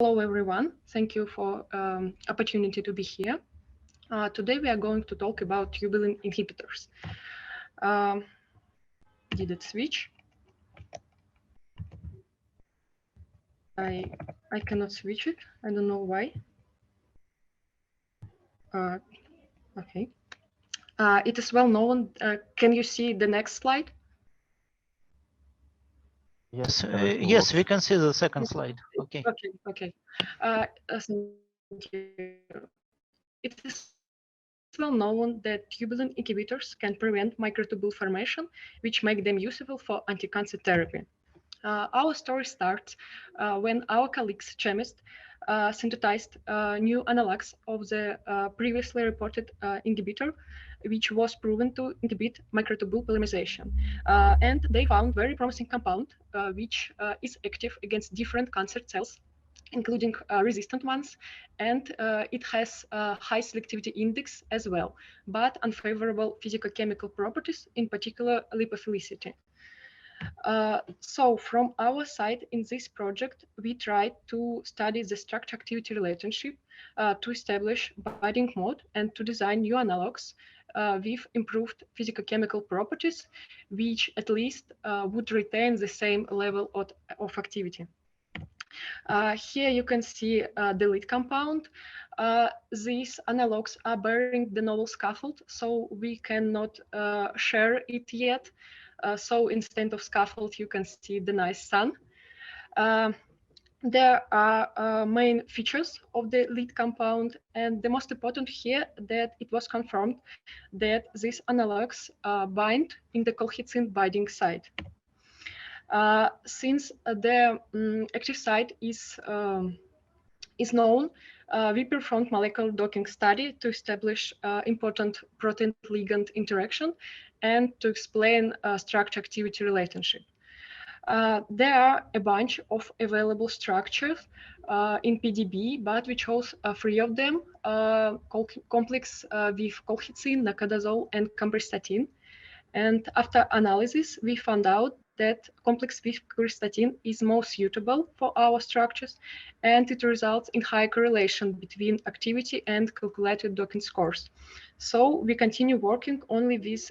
Hello, everyone. Thank you for opportunity to be here. Today we are going to talk about tubulin inhibitors. Did it switch? I cannot switch it. I don't know why. Okay. It is well known. Can you see the next slide? Yes, yes, we can see the second slide. Okay. Okay. It is well known that tubulin inhibitors can prevent microtubule formation, which make them useful for anti-cancer therapy. Our story starts when our colleagues chemists synthesized new analogs of the previously reported inhibitor, which was proven to inhibit microtubule polymerization. And they found very promising compound, which is active against different cancer cells, including resistant ones, and it has a high selectivity index as well, but unfavorable physicochemical properties, in particular lipophilicity. So from our side in this project, we tried to study the structure-activity relationship to establish binding mode and to design new analogs with improved physicochemical properties, which at least would retain the same level of activity. Here you can see the lead compound. These analogs are bearing the novel scaffold, so we cannot share it yet. So instead of scaffold, you can see the nice sun. There are main features of the lead compound, and the most important here that it was confirmed that these analogs bind in the colchicine binding site. Since the active site is known, we performed molecular docking study to establish important protein-ligand interaction and to explain structure-activity relationship. There are a bunch of available structures in PDB, but we chose 3 of them, complex with colchicine, nacadazole, and cambristatin. And after analysis, we found out that complex with cambristatin is most suitable for our structures, and it results in high correlation between activity and calculated docking scores. So we continue working only with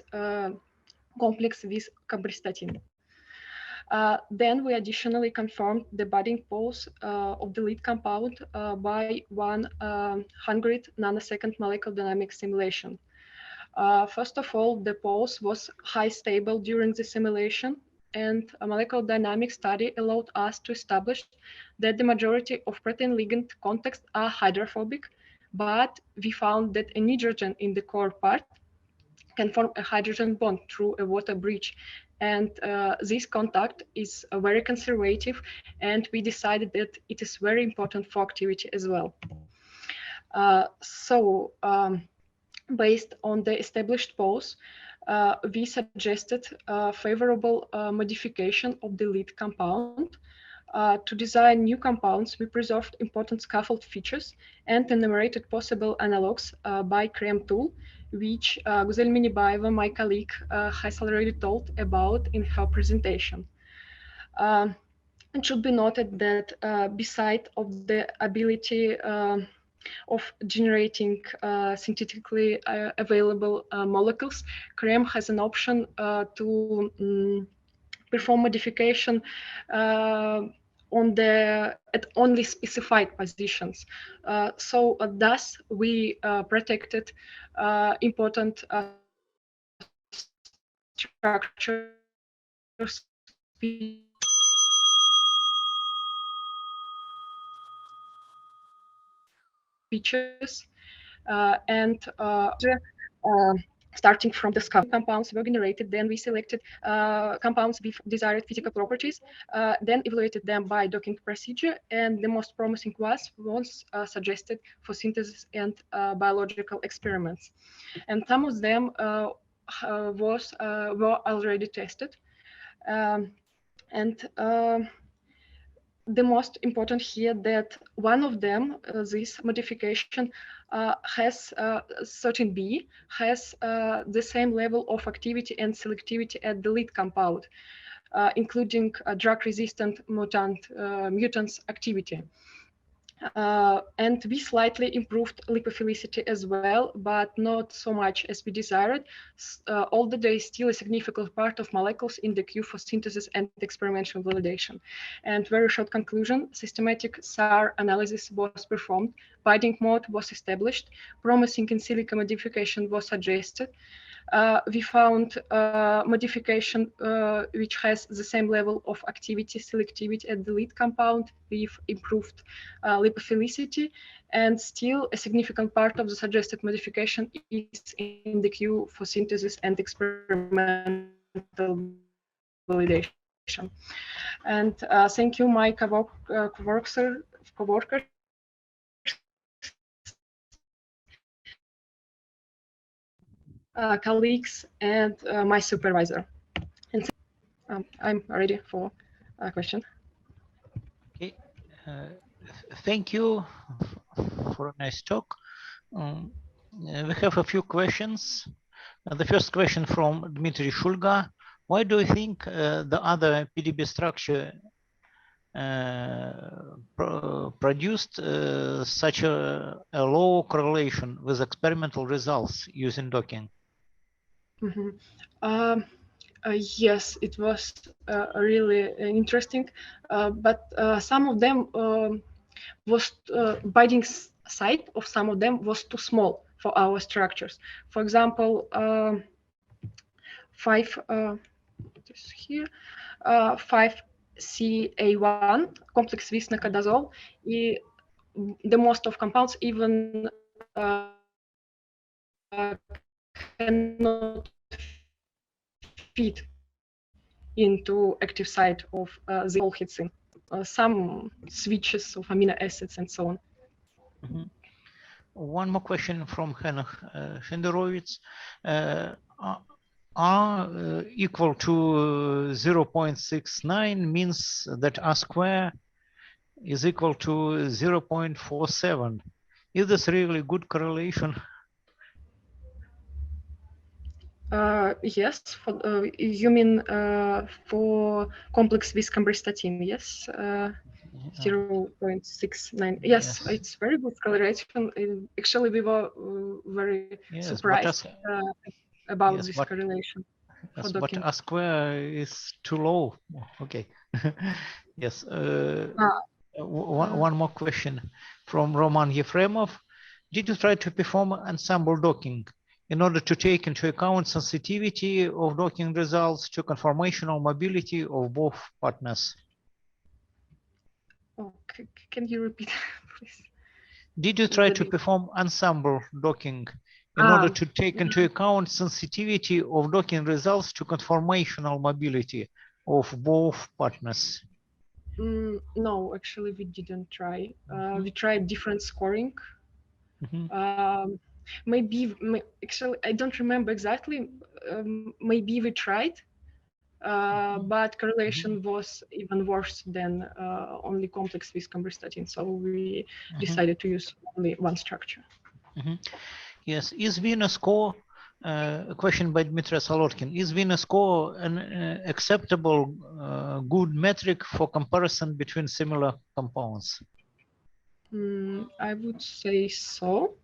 complex with cambristatin. Then we additionally confirmed the binding pose of the lead compound by 100 nanosecond molecular dynamic simulation. First of all, the pose was high stable during the simulation, and a molecular dynamic study allowed us to establish that the majority of protein-ligand contacts are hydrophobic, but we found that a nitrogen in the core part can form a hydrogen bond through a water bridge. And this contact is very conservative, and we decided that it is very important for activity as well. Based on the established pose, we suggested favorable modification of the lead compound. To design new compounds, we preserved important scaffold features and enumerated possible analogs by CREM tool, which Guzel Minibayeva, my colleague, has already told about in her presentation. It should be noted that beside of the ability of generating synthetically available molecules, CREM has an option to perform modification at only specified positions. So thus we protected important structures features and starting from the scaffold compounds were generated. Then we selected compounds with desired physical properties, then evaluated them by docking procedure, and the most promising was suggested for synthesis and biological experiments. And some of them were already tested. The most important here that one of them, this modification, has 13B, has the same level of activity and selectivity at the lead compound, including drug-resistant mutants activity. And we slightly improved lipophilicity as well, but not so much as we desired. Although there is still a significant part of molecules in the queue for synthesis and experimental validation. And very short conclusion, systematic SAR analysis was performed, binding mode was established, promising in silico modification was suggested. We found modification which has the same level of activity, selectivity at the lead compound with improved lipophilicity, and still a significant part of the suggested modification is in the queue for synthesis and experimental validation. And thank you, my co-workers, colleagues, and my supervisor. And I'm ready for a question. Okay, thank you for a nice talk. We have a few questions. The first question from Dmitry Shulga. Why do you think the other PDB structure produced such a low correlation with experimental results using docking? Mm-hmm. Yes, it was really interesting, but some of them was binding site of some of them was too small for our structures. For example, 5CA1 complex with nacodazole, the most of compounds even cannot fit into active site of the whole hitsine, some switches of amino acids and so on. Mm-hmm. One more question from Henok Shenderovitz. R equal to 0.69 means that R square is equal to 0.47. Is this really good correlation? Yes, you mean for complex with cumbristatin, yes? 0.69. Yes, it's very good correlation. Actually, we were very surprised about this correlation. Yes, but R square is too low. Okay. Yes. One more question from Roman Yefremov. Did you try to perform ensemble docking in order to take into account sensitivity of docking results to conformational mobility of both partners? Okay, can you repeat, please? Did you try to perform ensemble docking in order to take into account sensitivity of docking results to conformational mobility of both partners? No, actually, we didn't try. We tried different scoring. Maybe, actually, I don't remember exactly. Maybe we tried, but correlation was even worse than only complex with cumbristatin. So we decided to use only one structure. Yes, is Venus score, a question by Dmitry Solodkin, is Venus score an acceptable good metric for comparison between similar compounds? I would say so.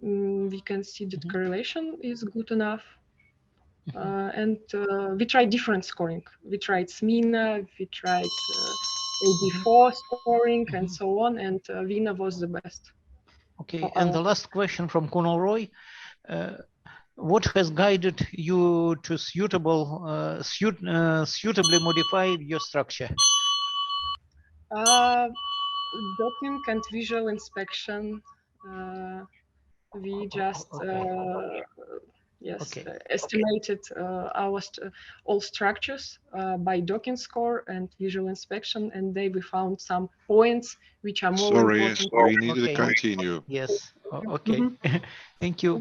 We can see that correlation is good enough. And we tried different scoring. We tried SMINA, we tried AD4 scoring, and so on, and Vina was the best. Okay, and the last question from Kunal Roy. What has guided you to suitably modify your structure? Docking and visual inspection. We just estimated our all structures by docking score and visual inspection, and then we found some points which are more important. Sorry, we need to continue. Yes. Okay. Thank you.